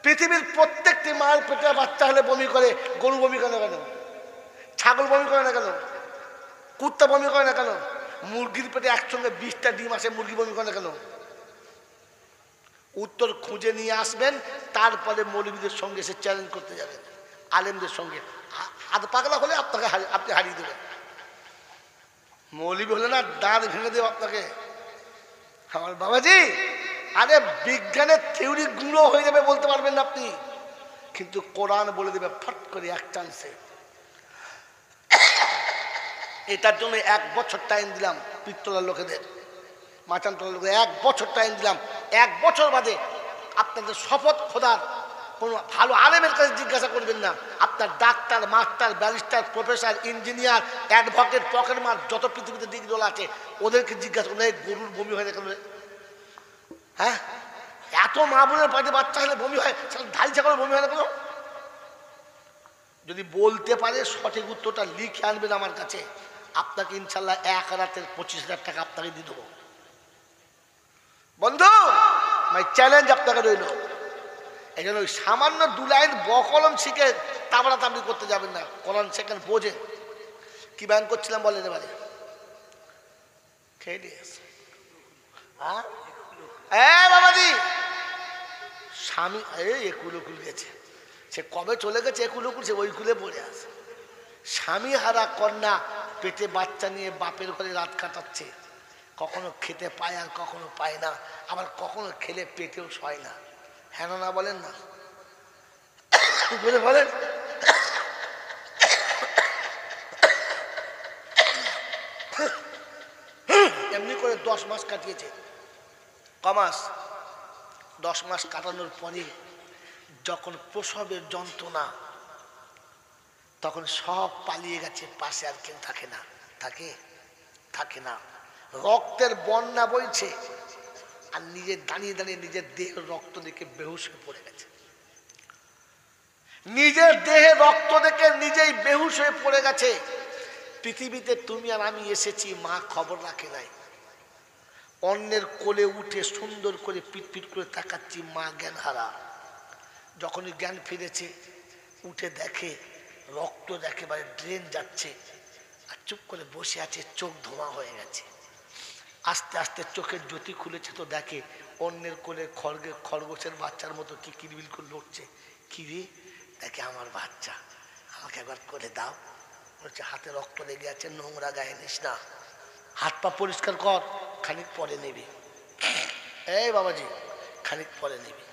পৃথিবীর প্রত্যেকটি মায়ের পেটে বাচ্চা হলে বমি করে। গরু বমি করে না কেন? ছাগল বমি করে না কেন? কুত্তা বমি করে না কেন? মুরগির পেটে একসঙ্গে 20টা ডিম আসে, মুরগি বমি করে না কেন? উত্তর খুঁজে নিয়ে আসবেন, তারপরে মৌলবীদের সঙ্গে এসে চ্যালেঞ্জ করতে যাবেন, আলেমদের সঙ্গে। হাত পাগলা হলে আপনি হারিয়ে দেবেন। মৌলবী হলে না দাঁত ভেঙে দেব আপনাকে। আমার বাবাজি, আরে বিজ্ঞানের থিওরি গুঁড়ো হয়ে যাবে, বলতে পারবেন না আপনি, কিন্তু কোরআন বলে দেবে ফট করে এক চান্সে। এটার জন্য 1 বছর টাইম দিলাম পিত্তলার লোকেদের, মাচানতলার লোকেদের 1 বছর টাইম দিলাম। 1 বছর বাদে আপনাদের শপথ খোদার কোনো ভালো আলেমের কাছে জিজ্ঞাসা করবেন না, আপনার doctor, master, barrister, professor, engineer, advocate, পকেটমার যত পৃথিবীতে ডিগ্রি আছে ওদেরকে জিজ্ঞাসা করবেন, গরুর বমি হয় না কেন? হ্যাঁ, এত মা বোনের পাশে বাচ্চা হলে বমি হয়, ধাই ছাগলের বমি হয় না কেন? যদি বলতে পারে সঠিক উত্তরটা লিখে আনবেন আমার কাছে, আপনাকে ইনশাল্লাহ 1 রাতের 25,000 টাকা আপনাকে দিয়ে দেবো। বন্ধু, মাই চ্যালেঞ্জ আপনাকে রইল। এই জন্য ওই সামান্য 2 লাইন বকলম শিখে তাবড়া তাবড়ি করতে যাবেন না, কোরআন সেখানে বোঝে। কি বয়ান করছিলাম বলেন এবারে? খেয়ে দিয়েছে। হ্যাঁ বাবাজি, স্বামী একুল গেছে, সে কবে চলে গেছে একুল, সে ওই কুলে পড়ে আছে। স্বামী হারা কন্যা পেটে বাচ্চা নিয়ে বাপের ঘরে রাত কাটাচ্ছে, কখনো খেতে পায় আর কখনো পায় না, আবার কখনো খেলে পেটেও সয় না। হ্যাঁ না বলেন না, বলেন। এমনি করে 10 মাস কাটিয়েছে। কমাস 10 মাস কাটানোর পরে যখন প্রসবের যন্ত্রণা, তখন সব পালিয়ে গেছে, পাশে আর কেউ থাকে না। থাকে না, রক্তের বন্যা বইছে, আর নিজে দাঁড়িয়ে দাঁড়িয়ে নিজের দেহের রক্ত দেখে বেহুশ হয়ে পড়ে গেছে। নিজের দেহে রক্ত দেখে নিজেই বেহুশ হয়ে পড়ে গেছে। পৃথিবীতে তুমি আর আমি এসেছি, মা খবর রাখে নাই। অন্যের কোলে উঠে সুন্দর করে পিটপিট করে তাকাচ্ছি, মা জ্ঞান হারা। যখনই জ্ঞান ফিরেছে, উঠে দেখে রক্ত একেবারে ড্রেন যাচ্ছে, আর চুপ করে বসে আছে, চোখ ধোঁয়া হয়ে গেছে। আস্তে আস্তে চোখের জ্যোতি খুলেছে তো দেখে অন্যের কোলে খরগোশের বাচ্চার মতো কি কিলবিল করে লড়ছে। কি রে? দেখে আমার বাচ্চা, আমাকে একবার করে দাও। বলছে হাতে রক্ত লেগে আছে, নোংরা গায়ে নিস না, হাত পা পরিষ্কার কর, খানিক পরে নেবে। এই বাবাজি, খানিক পরে নেবে।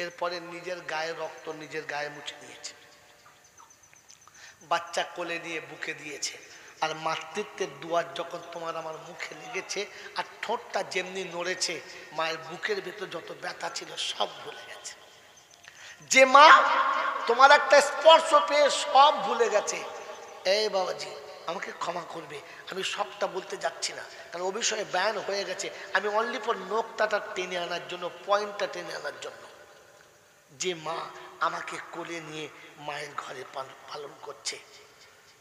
এরপরে নিজের গায়ে রক্ত নিজের গায়ে মুছে নিয়েছে, বাচ্চা কোলে নিয়ে বুকে দিয়েছে। আর মাতৃত্বের দুয়ার যখন তোমার আমার মুখে লেগেছে, আর ঠোঁটটা যেমনি নড়েছে, মায়ের বুকের ভেতর যত ব্যথা ছিল সব ভুলে গেছে। যে মা তোমার একটা স্পর্শ পেয়ে সব ভুলে গেছে। এই বাবাজি, আমাকে ক্ষমা করবে, আমি সবটা বলতে যাচ্ছি না, কারণ ও বিষয়ে বয়ান হয়ে গেছে। আমি অনলি ফর নোকতাটা টেনে আনার জন্য, পয়েন্টটা টেনে আনার জন্য। যে মা আমাকে কোলে নিয়ে মায়ের ঘরে পালন করছে,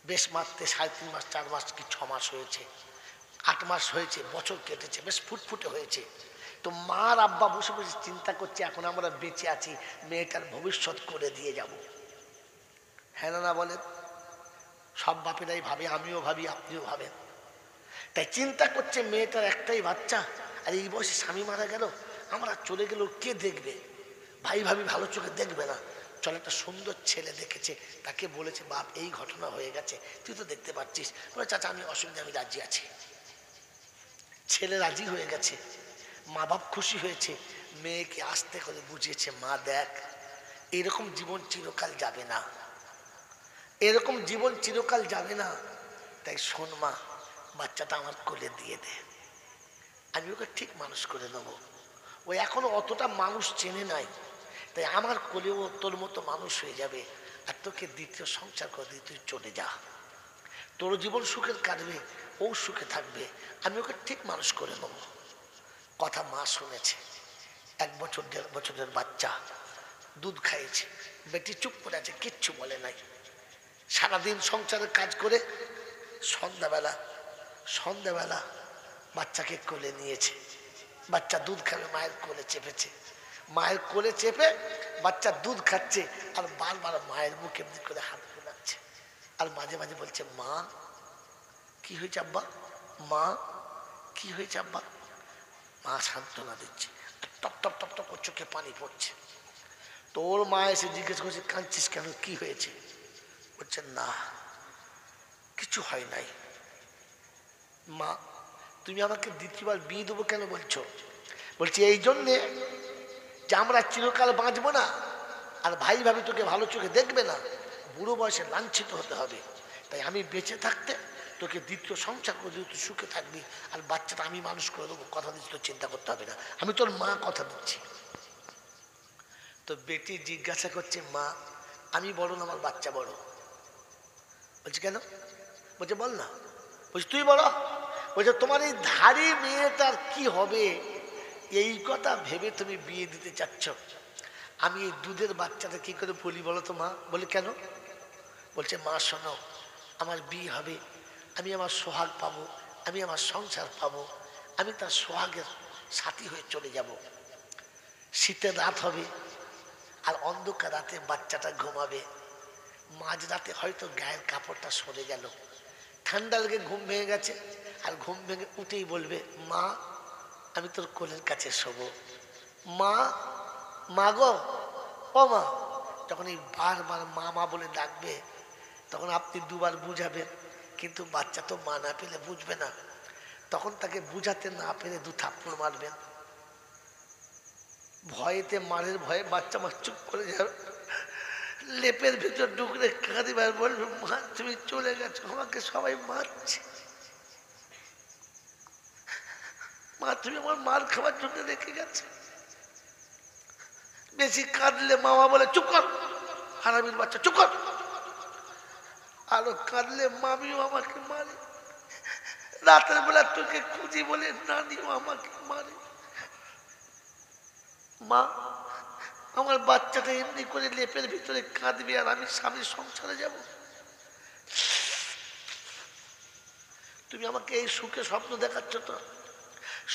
বেশ মাত্রে 3.5 মাস, 4 মাস কি 6 মাস হয়েছে, 8 মাস হয়েছে, বছর কেটেছে, বেশ ফুটফুটে হয়েছে। তো মার আব্বা বসে বসে চিন্তা করছে, এখন আমরা বেঁচে আছি, মেয়েটার ভবিষ্যৎ করে দিয়ে যাব। হ্যাঁ না বলেন? সব বাপেরাই ভাবে, আমিও ভাবি, আপনিও ভাবেন। তাই চিন্তা করছে মেয়েটার একটাই বাচ্চা, আর এই বয়সে স্বামী মারা গেল, আমরা চলে গেল কে দেখবে? ভাই ভাবি ভালো চোখে দেখবে না। চল, একটা সুন্দর ছেলে দেখেছে, তাকে বলেছে বাপ এই ঘটনা হয়ে গেছে, তুই তো দেখতে পাচ্ছিস। বলে চাচা আমি অসুবিধা, আমি রাজি আছি। ছেলে রাজি হয়ে গেছে, মা বাপ খুশি হয়েছে, মেয়েকে আস্তে করে বুঝিয়েছে, মা দেখ এরকম জীবন চিরকাল যাবে না, এরকম জীবন চিরকাল যাবে না। তাই শোন মা, বাচ্চাটা আমার কোলে দিয়ে দে, আমি ওকে ঠিক মানুষ করে নেবো। ও এখনো অতটা মানুষ চেনে নাই, তাই আমার কোলেও তোর মতো মানুষ হয়ে যাবে, আর তোকে দ্বিতীয় সংসার করে দিয়ে তুই চলে যা, তোর জীবন সুখের কাটবে, ও সুখে থাকবে, আমি ওকে ঠিক মানুষ করে নেব। কথা মা শুনেছে। 1 বছর 1.5 বছরের বাচ্চা, দুধ খাইয়েছে, বেটি চুপ করে আছে, কিচ্ছু বলে নাই। সারাদিন সংসারের কাজ করে সন্ধ্যাবেলা বাচ্চাকে কোলে নিয়েছে, বাচ্চা দুধ খাবে, মায়ের কোলে চেপেছে, মায়ের কোলে চেপে বাচ্চা দুধ খাচ্ছে আর বারবার মায়ের মুখ এমনি করে হাত বোলাচ্ছে আর মাঝে মাঝে বলছে মা কি হয়েছে আব্বা, মা কি হয়েছে আব্বা। মা সান্ত্বনা দিচ্ছে, টপ টপ টপ টপ করে চোখে পানি পড়ছে। তোর মা এসে জিজ্ঞেস করছে কাঁদছিস কেন, কি হয়েছে? বলছে না কিছু হয় নাই। মা তুমি আমাকে দ্বিতীয়বার বিয়ে দেবো কেন বলছো? বলছি এই জন্যে যে আমরা চিরকাল বাঁচবো না আর ভাই ভাবি তোকে ভালো চোখে দেখবে না, বুড়ো বয়সে লাঞ্ছিত হতে হবে। তাই আমি বেঁচে থাকতে তোকে দ্বিতীয় সংসার করে দিই, তুই সুখে থাকবি আর বাচ্চাটা আমি মানুষ করে দেবো, কথা দিচ্ছি, তোর চিন্তা করতে হবে না, আমি তোর মা কথা দিচ্ছি। তো বেটি জিজ্ঞাসা করছে মা আমি বড় না আমার বাচ্চা বড়? বলছে কেন? বলছে বল না। বলছি তুই বড়। বলছে তোমার এই ধাড়ি মেয়েটার কি হবে এই কথা ভেবে তুমি বিয়ে দিতে চাচ্ছ? আমি এই দুধের বাচ্চাটা কি করে বলি বলো তো মা? বলে কেন? বলছে মা শোনো, আমার বিয়ে হবে, আমি আমার সোহাগ পাবো, আমি আমার সংসার পাবো, আমি তার সোহাগের সাথী হয়ে চলে যাব। শীতের রাত হবে আর অন্ধকার রাতে বাচ্চাটা ঘুমাবে, মাঝ রাতে হয়তো গায়ের কাপড়টা সরে গেল, ঠান্ডা লেগে ঘুম ভেঙে গেছে আর ঘুম ভেঙে উঠেই বলবে মা আমি তোর কোলের কাছে শোবো, মা, মা গো, ও মা। যখন এই বারবার মা মা বলে ডাকবে তখন আপনি দুবার বুঝাবেন, কিন্তু বাচ্চা তো মা না পেলে বুঝবে না, তখন তাকে বুঝাতে না পেরে দু থাপ্পড় মারবেন। ভয়েতে মারের ভয়ে বাচ্চা মা চুপ করে যাবে, লেপের ভিতর ঢুকলে কাঁদিবে আর বলবে মা তুমি চলে গেছো, আমাকে সবাই মারছে, মা তুমি আমার মার খাবার জন্য রেখে গেছে। বেশি কাঁদলে মামা বলে চুপ কর হারামির বাচ্চা, চুপ কর। আরো কাঁদলে মামিও আমাকে মারে, রাতের বেলা তোকে খুঁজি বলে নানিও আমাকে মারে। মা আমার বাচ্চাটা এমনি করে লেপের ভিতরে কাঁদবে আর আমি স্বামীর সংসারে যাব? তুমি আমাকে এই সুখে স্বপ্ন দেখাচ্ছ তো?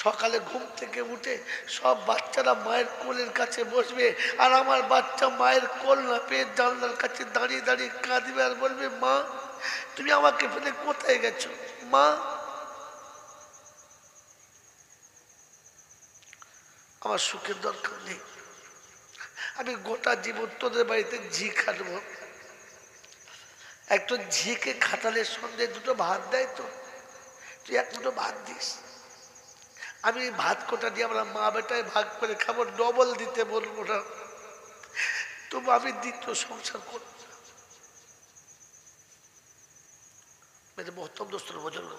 সকালে ঘুম থেকে উঠে সব বাচ্চারা মায়ের কোলের কাছে বসবে আর আমার বাচ্চা মায়ের কোল না পেয়ে জানলার কাছে দাঁড়িয়ে দাঁড়িয়ে কাঁদবে আর বলবে মা তুমি আমাকে ফেলে কোথায় গেছো মা। আমার সুখের দরকার নেই, আমি গোটা জীবন তোদের বাড়িতে ঝি খাটবো। একটু ঝিকে খাটালে সন্ধ্যে দুটো ভাত দেয় তো, তুই এক দুটো ভাত দিস, আমি এই ভাত কোটা দিয়ে আমরা মা বেটায় ভাগ করে খাবো, ডবল দিতে বলবো না, তবু আমি দ্বিতীয় সংসার করব। মেরে মহত্তম দোস্তর বুজুর্গ,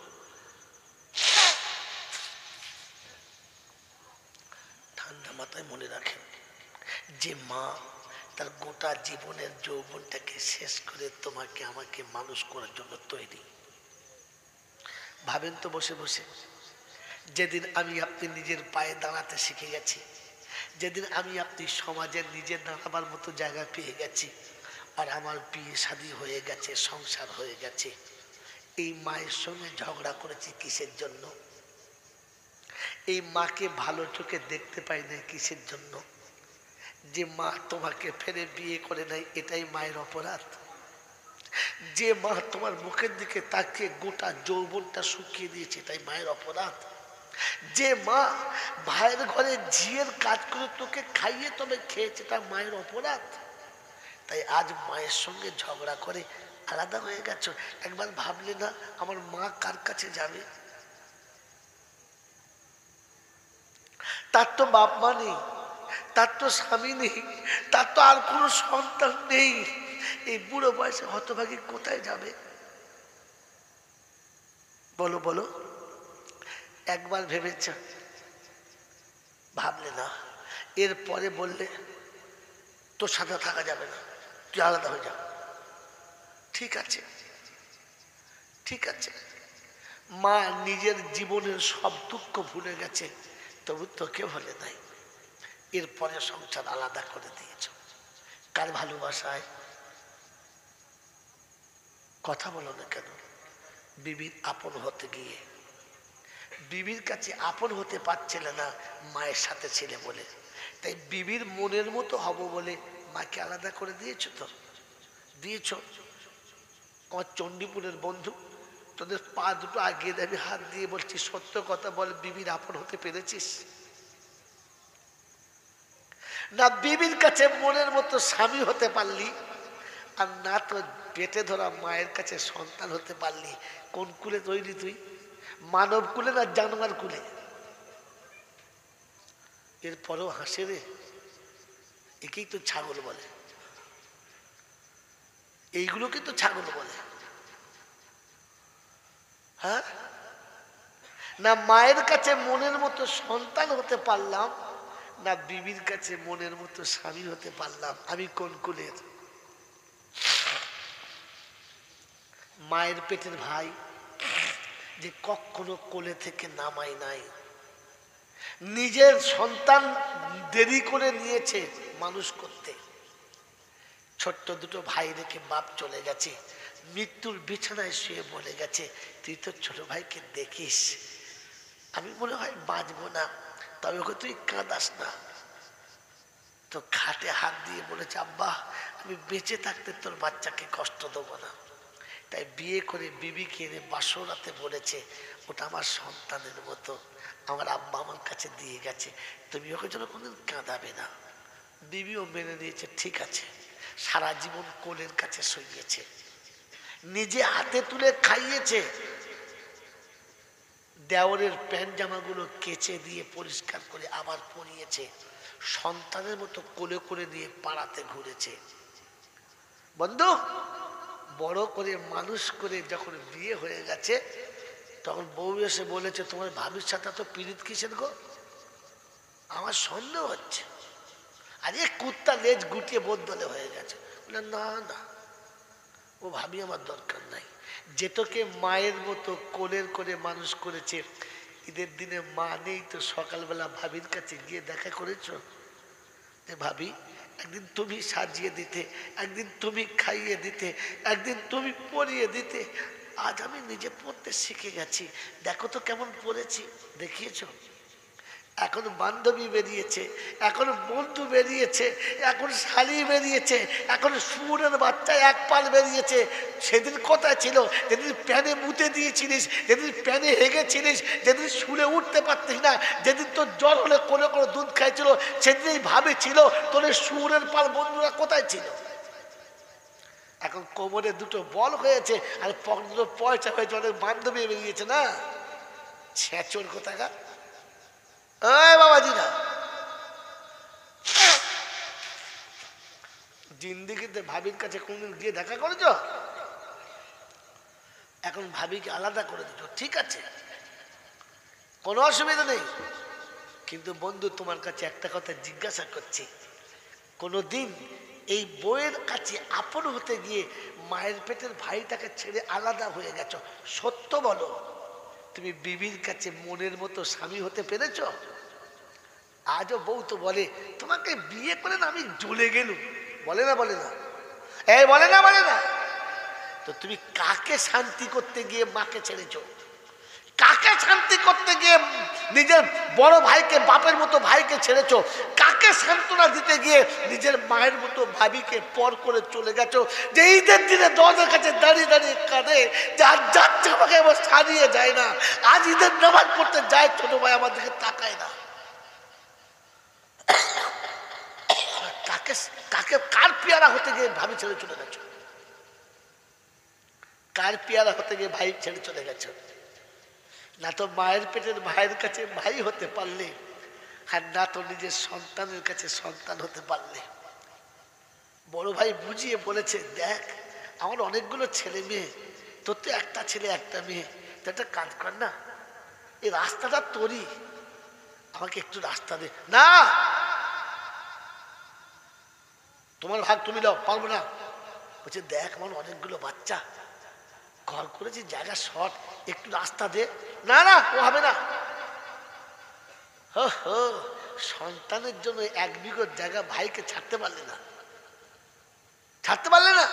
ঠান্ডা মাথায় মনে রাখেন যে মা তার গোটা জীবনের যৌবনটাকে শেষ করে তোমাকে আমাকে মানুষ করার জন্য তৈরি। ভাবেন তো বসে বসে, যেদিন আমি আপনি নিজের পায়ে দাঁড়াতে শিখে গেছি, যেদিন আমি আপনি সমাজের নিজের দাঁড়াবার মতো জায়গা পেয়ে গেছি আর আমার বিয়ে শাদী হয়ে গেছে, সংসার হয়ে গেছে, এই মায়ের সঙ্গে ঝগড়া করেছি কিসের জন্য? এই মাকে ভালো চোখে দেখতে পাই না কিসের জন্য? যে মা তোমাকে ফেরে বিয়ে করে নাই এটাই মায়ের অপরাধ? যে মা তোমার মুখের দিকে তাকিয়ে গোটা যৌবনটা শুকিয়ে দিয়েছে এটাই মায়ের অপরাধ? যে মা ভাইয়ের ঘরে ঝিয়ের কাজ করে তোকে খাইয়ে তবে খেয়েছে তা মায়ের অপরাধ? তাই আজ মায়ের সঙ্গে ঝগড়া করে আলাদা হয়ে গেছো, একবার ভাবলে না আমার মা কার কাছে যাবে? তার তো বাপ মা নেই, তার তো স্বামী নেই, তার তো আর কোনো সন্তান নেই, এই বুড়ো বয়সে হতভাগী কোথায় যাবে? বলো বলো, একবার ভেবেছ? ভাবলে না, এরপরে বললে তোর সাথে থাকা যাবে না, তুই আলাদা হয়ে যা। ঠিক আছে ঠিক আছে, মা নিজের জীবনের সব দুঃখ ভুলে গেছে, তবু তোকে ভুলে নাই, এরপরে সংসার আলাদা করে দিয়েছ। কার ভালোবাসায়? কথা বলো না কেন? বিবির আপন হতে গিয়ে বিবির কাছে আপন হতে পারছিলে না মায়ের সাথে ছিলে বলে, তাই বিবির মনের মতো হব বলে মাকে আলাদা করে দিয়েছো তো দিয়েছ। আমার চণ্ডীপুরের বন্ধু, তোদের পা দুটো আগিয়ে দেবে, হাত দিয়ে বলছি সত্য কথা বল, বিবির আপন হতে পেরেছিস? না বিবির কাছে মনের মতো স্বামী হতে পারলি, আর না তো পেটে ধরা মায়ের কাছে সন্তান হতে পারলি। কোন কুলে তৈরি তুই? মানব কুলে না জানোয়ার কুলে? এরপরেও হাসে রে, একেই তো ছাগল বলে, এইগুলোকে তো ছাগল বলে। হ্যাঁ, না মায়ের কাছে মনের মতো সন্তান হতে পারলাম, না বিবির কাছে মনের মতো স্বামী হতে পারলাম। আমি কোন কুলের? মায়ের পেটের ভাই যে কখনো কোলে থেকে নামাই নাই, নিজের সন্তান দেরি করে নিয়েছে মানুষ করতে। ছোট্ট দুটো ভাই রেখে বাপ চলে গেছে, মৃত্যুর বিছানায় শুয়ে বলে গেছে, তুই তো ছোট ভাইকে দেখিস, আমি মনে হয় বাঁচবো না, তবে ওকে তুই কাঁদাস না। তো খাটে হাত দিয়ে বলেছে, আব্বা আমি বেঁচে থাকতে তোর বাচ্চাকে কষ্ট দেবো না। তাই বিয়ে করে বিবিকে এনে বাসরাতে বলেছে, ওটা আমার সন্তানের মতো, আমার আব্বা আমার কাছে দিয়ে গেছে, তুমি ওকে যেন কোনদিন কাঁদাবে না। বিবিও মেনে নিয়েছে, ঠিক আছে। সারা জীবন কোলের কাছে শুইয়েছে, নিজে হাতে তুলে খাইয়েছে, দেওরের প্যান্ট জামাগুলো কেচে দিয়ে পরিষ্কার করে আবার পরিয়েছে, সন্তানের মতো কোলে করে নিয়ে পাড়াতে ঘুরেছে। বন্ধু, বড় করে মানুষ করে যখন বিয়ে হয়ে গেছে, তখন বউ এসে বলেছে, তোমার ভাবির সাথে তো পীড়িত কিসের গো? আমার সন্দেহ হচ্ছে। আরে কুত্তা লেজ গুটিয়ে বদলে হয়ে গেছে। বলে না না, ও ভাবি আমার দরকার নাই। যেটাকে মায়ের মতো কোলের করে মানুষ করেছে, ঈদের দিনে মা নেই তো সকালবেলা ভাবির কাছে গিয়ে দেখা করেছ যে ভাবি একদিন তুমি সাজিয়ে দিতে, একদিন তুমি খাইয়ে দিতে, একদিন তুমি পরিয়ে দিতে, আজ আমি নিজে পড়তে শিখে গেছি, দেখো তো কেমন পড়েছি, দেখিয়েছ? এখন বান্ধবী বেরিয়েছে, এখন বন্ধু বেরিয়েছে, এখন শালি বেরিয়েছে, এখন শুয়োরের বাচ্চা এক পাল বেরিয়েছে। সেদিন কোথায় ছিল? যেদিন প্যানে মুতে দিয়েছিলিস, যেদিন প্যানে হেগেছিলিস, যেদিন শুলে উঠতে পারতিস না, যেদিন তোর জ্বর হলে কোনো কোনো দুধ খাইছিল, সেদিনই ভাবে ছিল। তোর শুয়োরের পাল বন্ধুরা কোথায় ছিল? এখন কোমরে দুটো বল হয়েছে আর দুটো পয়সা হয়েছে, অনেক বান্ধবী বেরিয়েছে না, ছেঁচোর কোথাকার। বাবাজিরা, জিন্দিগিতে ভাবির কাছে কোনদিন গিয়ে দেখা করেছ? এখন ভাবিকে আলাদা করে দিত, ঠিক আছে, কোনো অসুবিধা নেই। কিন্তু বন্ধু, তোমার কাছে একটা কথা জিজ্ঞাসা করছি, কোনোদিন এই বউয়ের কাছে আপন হতে গিয়ে মায়ের পেটের ভাইটাকে ছেড়ে আলাদা হয়ে গেছো, সত্য বলো, তুমি বিবির কাছে মনের মতো স্বামী হতে পেরেছ? আজও বউ তো বলে, তোমাকে বিয়ে করে না আমি জ্বলে গেলুম, বলে না বলে না? এই বলে না বলে না? তো তুমি কাকে শান্তি করতে গিয়ে মাকে ছেড়েছো? কাকে শান্তি করতে গিয়ে নিজের বড় ভাইকে, বাপের মতো ভাইকে ছেড়েছো? কাকে সান্ত্বনা দিতে গিয়ে নিজের মায়ের মতো ভাবিকে পর করে চলে গেছো? যে ঈদের দিনে দরজার কাছে দাঁড়িয়ে দাঁড়িয়ে কাঁদে যে আজ যাচ্ছে, আমাকে আবার সারিয়ে যায় না, আজ ঈদের নামাজ পড়তে যায়, ছোট ভাই আমার দিকে তাকায় না। কাকে কাকে কার পেয়ারা হতে গিয়ে ভাবি ছেড়ে চলে গেছো? কার পেয়ারা হতে গিয়ে ভাই ছেড়ে চলে গেছো? না তো মায়ের পেটের ভাইয়ের কাছে ভাই হতে পারলে, আর না তো নিজের সন্তানের কাছে সন্তান হতে পারলে। বড় ভাই বুঝিয়ে বলেছে, দেখ আমার অনেকগুলো ছেলে মেয়ে, তোর তো একটা ছেলে একটা মেয়ে, তো একটা কাজ কর না, এই রাস্তাটা তোরই, আমাকে একটু রাস্তা দে। না, তোমার ভাগ তুমি দাও, পারবো না। বলছে, দেখ আমার অনেকগুলো বাচ্চা, ঘর করেছি, জায়গা শর্ট, একটু রাস্তা দে। না না, ও হবে না। সন্তানের জন্য 1 বিঘা জায়গা ভাইকে ছাড়তে পারলে না, ছাড়তে পারলে না।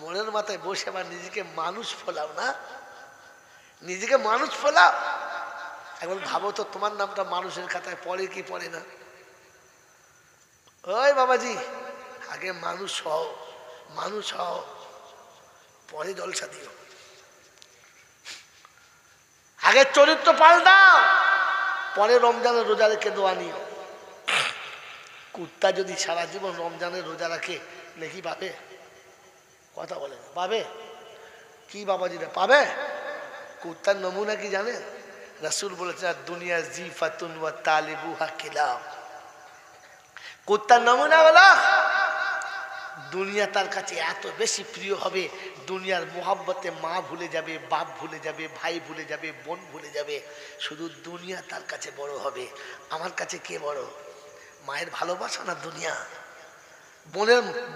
মনের মাথায় বসে আবার নিজেকে মানুষ ফোলাও না, নিজেকে মানুষ ফোলাও। এখন ভাবো তো তোমার নামটা মানুষের খাতায় পড়ে কি পড়ে না? ওই বাবাজি, আগে মানুষ হও, মানুষ হও, পরে জলসা দিও। আগে চরিত্র পাল্টাও, পরে রমজানের রোজা রেখে দোয়া নিও। কুত্তা যদি সারা জীবন রমজানের রোজা রাখে নাকি পাবে? কথা বলে না, পাবে? কি বাবাজিরা পাবে? কুত্তার নমুনা কি জানেন? রাসূল বলেছেন দুনিয়া জিফাতুন ওয়া তালিবুহা কিলাব। কুত্তার নমুনা হলো দুনিয়া তার কাছে এত বেশি প্রিয় হবে, দুনিয়ার মোহাব্বতে মা ভুলে যাবে, বাপ ভুলে যাবে, ভাই ভুলে যাবে, বোন ভুলে যাবে, শুধু দুনিয়া তার কাছে বড় হবে। আমার কাছে কে বড়? মায়ের ভালোবাসা না দুনিয়া?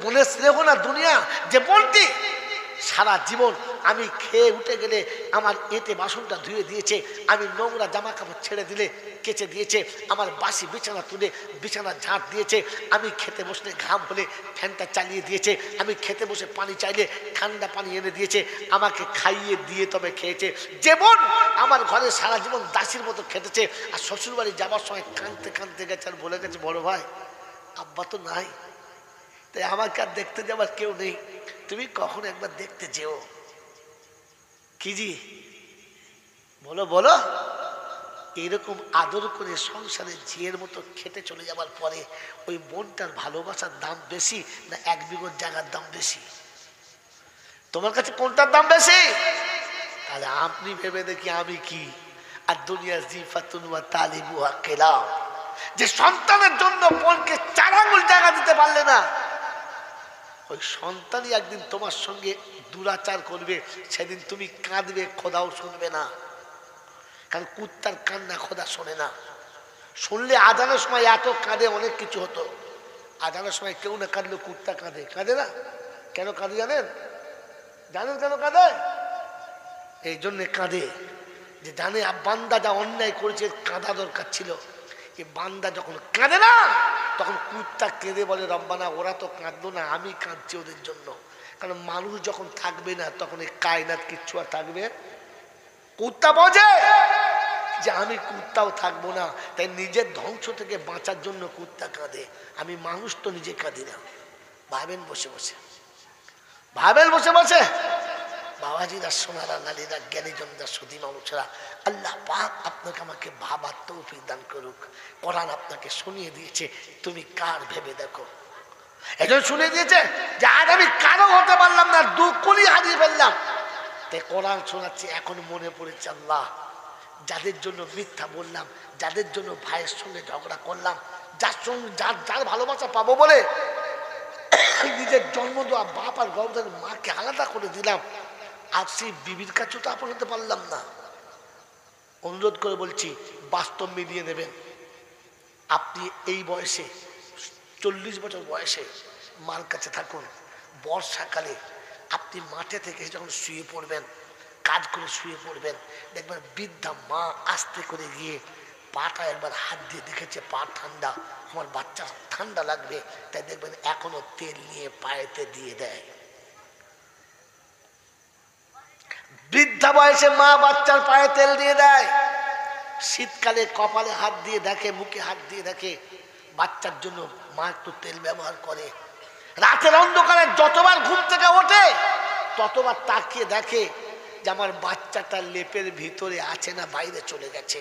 বোনের স্নেহ না দুনিয়া? যে বোনটি সারা জীবন আমি খেয়ে উঠে গেলে আমার এঁটে বাসনটা ধুয়ে দিয়েছে, আমি নোংরা জামা কাপড় ছেড়ে দিলে কেচে দিয়েছে, আমার বাসি বিছানা তুলে বিছানা ঝাঁট দিয়েছে, আমি খেতে বসলে ঘাম হলে ফ্যানটা চালিয়ে দিয়েছে, আমি খেতে বসে পানি চাইলে ঠান্ডা পানি এনে দিয়েছে, আমাকে খাইয়ে দিয়ে তবে খেয়েছে। যে বোন আমার ঘরে সারা জীবন দাসীর মতো খেটেছে, আর শ্বশুরবাড়ি যাবার সময় কাঁদতে কাঁদতে গেছে আর বলে গেছে বড় ভাই আব্বা তো নাই, তাই আমাকে আর দেখতে যাবার কেউ নেই, তুমি কখন একবার দেখতে যেও। কি জি বলো বলো? এইরকম আদর করে সংসারে ঝিয়ের মতো খেটে চলে যাবার পরে ওই বোনটার ভালোবাসার দাম বেশি না এক বিঘত জায়গার দাম বেশি? তোমার কাছে কোনটার দাম বেশি? তাহলে আপনি ভেবে দেখি আমি কি। আর দুনিয়া জিফাতুন ওয়া তালিবুহা কিলাব, যে সন্তানের জন্য বোনকে 4 আঙ্গুল জায়গা দিতে পারলে না, ওই সন্তানই একদিন তোমার সঙ্গে দুরাচার করবে, সেদিন তুমি কাঁদবে, খোদাও শুনবে না। কারণ কুত্তার কান্না খোদা শোনে না। শুনলে আজানের সময় এত কাঁদে, অনেক কিছু হতো। আজানের সময় কেউ না কাঁদলে কুত্তা কাঁদে, কাঁদে না? কেন কাঁদে জানেন? জানেন কেন কাঁদে? এই জন্যে কাঁদে যে জানে বান্দা যা অন্যায় করেছে কাঁদা দরকার ছিল। এই বান্দা যখন কাঁদে না তখন কুত্তা কেঁদে বলে রব্বানা ওরা তো কাঁদলো না, আমি কাঁদছি ওদের জন্য। কারণ মানুষ যখন থাকবে না তখন এই কায়নাত কিচ্ছু আর থাকবে। কুত্তা বোঝে যে আমি কুত্তাও থাকবো না, তাই নিজের ধ্বংস থেকে বাঁচার জন্য কুত্তা কাঁদে। আমি মানুষ তো নিজে কাঁদি না। ভাবেন বসে বসে, ভাবেন বসে বসে। বাবাজিরা, সোনারা, নারীরা, জ্ঞানীজনরা, সুধী মানুষরা, আল্লাহ পাক আপনাকে আমাকে ভাবার তৌফিক দান করুক। কোরআন আপনাকে শুনিয়ে দিয়েছে, তুমি কার ভেবে দেখো। এজন্য শুনিয়ে দিয়েছে যে আজ আমি কারো হতে পারলাম না, দুকুলি হারিয়ে ফেললাম, তাই কোরআন শোনাচ্ছি। এখন মনে পড়েছে আল্লাহ যাদের জন্য মিথ্যা বললাম, যাদের জন্য ভাইয়ের সঙ্গে ঝগড়া করলাম, যার সঙ্গে যার ভালোবাসা পাবো বলে নিজের জন্ম দেওয়া বাপ আর গর্ভধারী মাকে আলাদা করে দিলাম, আর সেই বিবির কাছেও তো আপন হতে পারলাম না। অনুরোধ করে বলছি, বাস্তব মিলিয়ে নেবেন। আপনি এই বয়সে 40 বছর বয়সে মার কাছে থাকুন। বর্ষাকালে আপনি মাঠে থেকে যখন শুয়ে পড়বেন, কাজ করে শুয়ে পড়বেন, দেখবেন বৃদ্ধা মা আস্তে করে গিয়ে পাটা একবার হাত দিয়ে দেখেছে পা ঠান্ডা, আমার বাচ্চা ঠান্ডা লাগবে, তাই দেখবেন এখনো তেল নিয়ে পায়েতে দিয়ে দেয়। বৃদ্ধা বয়সে মা বাচ্চার পায়ে তেল দিয়ে দেয়। শীতকালে কপালে হাত দিয়ে দেখে, মুখে হাত দিয়ে দেখে, বাচ্চার জন্য মা একটু তেল ব্যবহার করে। রাতের অন্ধকারে যতবার ঘুম থেকে ওঠে ততবার তাকিয়ে দেখে যে আমার বাচ্চাটা লেপের ভিতরে আছে না বাইরে চলে গেছে।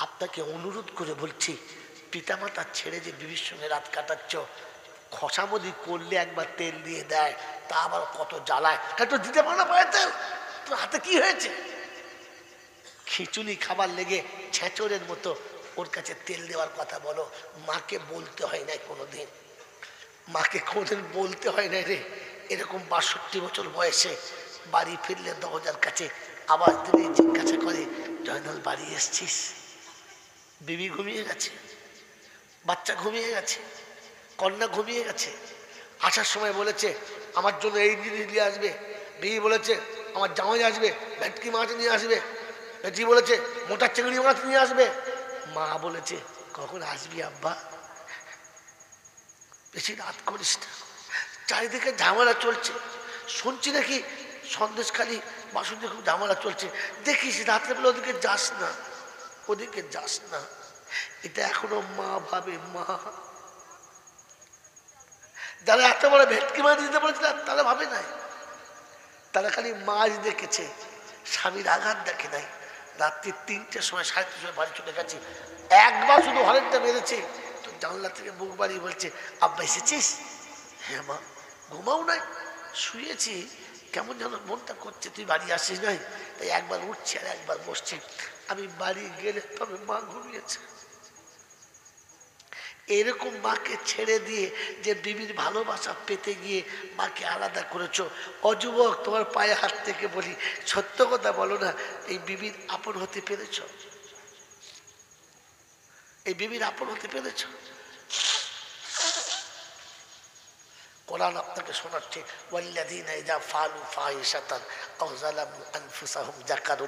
আপনাকে অনুরোধ করে বলছি, পিতামাতা ছেড়ে যে বিবির সঙ্গে রাত কাটাচ্ছ, খসামদি করলে একবার তেল দিয়ে দেয়, তা আবার কত জ্বালায়। একটু দিতে পারো না পায়ে তেল? তোর হাতে কি হয়েছে? খিচুড়ি খাবার লেগে ছেঁচড়ের মতো ওর কাছে তেল দেওয়ার কথা বলো। মাকে বলতে হয় নাই কোনোদিন, মাকে কোনোদিন বলতে হয় নাই রে। এরকম 62 বছর বয়সে বাড়ি ফিরলে দরজার কাছে আওয়াজ দিলে জিজ্ঞাসা করে, জয়নাল বাড়ি এসছিস? বিবি ঘুমিয়ে গেছে, বাচ্চা ঘুমিয়ে গেছে, কন্যা ঘুমিয়ে গেছে। আসার সময় বলেছে আমার জন্য এই জিনিস নিয়ে আসবে। বিবি বলেছে আমার জামাই আসবে, ভেটকি মাছ নিয়ে আসবে। বেটি বলেছে মোটা চিংড়ি মাছ নিয়ে আসবে। মা বলেছে কখন আসবি আব্বা? বেশি রাত করিস না, চারিদিকে ঝামেলা চলছে। শুনছি নাকি সন্দেশখালি বাসন্তী খুব ঝামেলা চলছে, দেখিস রাত্রেবেলা ওদিকে যাস না। ওদিকে যাস না। এটা এখনো মা ভাবে, মা। যারা এত বড় ভেটকি মাছ দিতে বলেছিল তারা ভাবে নাই, তারা খালি মাছ দেখেছে, স্বামীর আঘাত দেখে নাই। রাত্রি 3টের সময় 3:30 সময় বাড়ি চলে গেছে, একবার শুধু হরেনটা মেরেছে তো জানলা থেকে মুখ বাড়িয়ে বলছে, আব্বা এসেছিস? হ্যাঁ মা। ঘুমাও নাই? শুয়েছি, কেমন যেন মনটা করছে তুই বাড়ি আসিস নাই, তাই একবার উঠছি আর একবার বসছি। আমি বাড়ি গেলে তবে মা ঘুমিয়েছে। এরকম মাকে ছেড়ে দিয়ে যে বিবির ভালোবাসা পেতে গিয়ে মাকে আলাদা করেছো, অযুবক তোমার পায়ে হাত থেকে বলি, সত্য কথা বলো না, এই বিবির আপন হতে পেরেছ? এই বিবির আপন হতে পেরেছ? কোরআন আপনাকে শোনাচ্ছে, ওয়াল্লাযীনা ইযা ফাআলু ফাহিশাতান আও যালামু আনফুসাহুম যাকারু